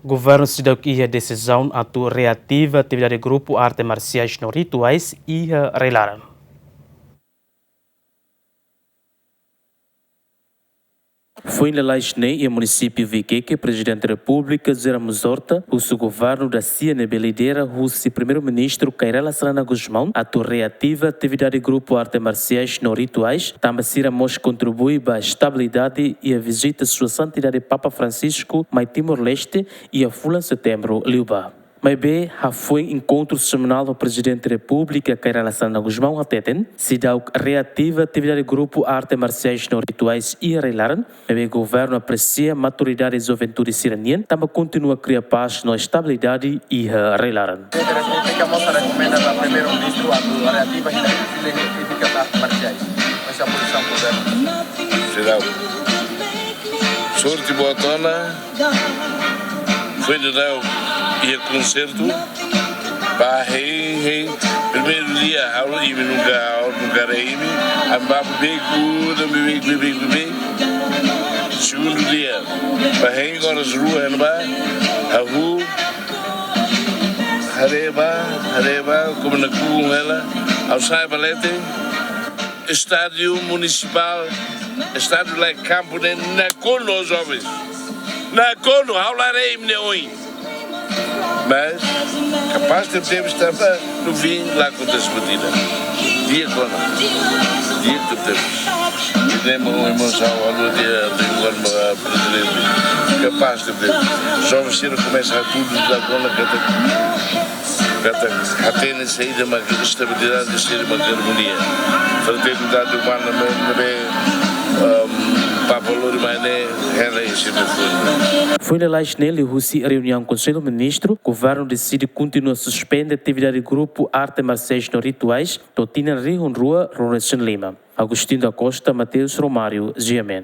Governo cidadão ia decisão atu reativa atividade grupo arte marciais não rituais ia relaram. Foi na Laisnei, em município Viqueque, presidente da República, Zeramos Horta, o seu governo da CNB lidera o seu primeiro-ministro Cairela Serrana Guzmão, a reativa atividade grupo arte marciais não rituais, também Ciramos contribui para a estabilidade e a visita sua santidade Papa Francisco, mai Timor-Leste e a Fula em setembro, Liuba. Mas bem, foi encontro semanal do Presidente da República, Cairela Serrana Guzmão, a Teten, se dá reativa atividade grupo arte marciais não rituais e relaram, o governo aprecia a maturidade e juventude siraniana, também continua a criar paz na estabilidade e relaram. A República mostra recomenda para o primeiro-ministro a reativa e artes marciais. Essa é a posição do governo. Será sorte boa tona, foi de dar e concerto para primeiro dia aula e nunca reime amba bem segundo dia para agora as ruas a rua areba como na com ela ao sai balete estádio municipal estádio lá campo na cono os jovens na cono aula reime hoje. Mas, capaz de termos também no fim lá com a batida. Dia com dia que temos. E nem uma emoção ao dia do governo presidente. Capaz de termos. Só o Ciro começa a tudo da cola que a ter saída uma estabilidade e saída uma harmonia. Fraternidade humana Foi na Laisnei, a reunião com o Conselho Ministro, o governo decide continuar a suspender a atividade do grupo arte marciais não rituais, Totina Rio Rua, Ronaldson Lima. Agostinho da Costa, Mateus Romário, GMN.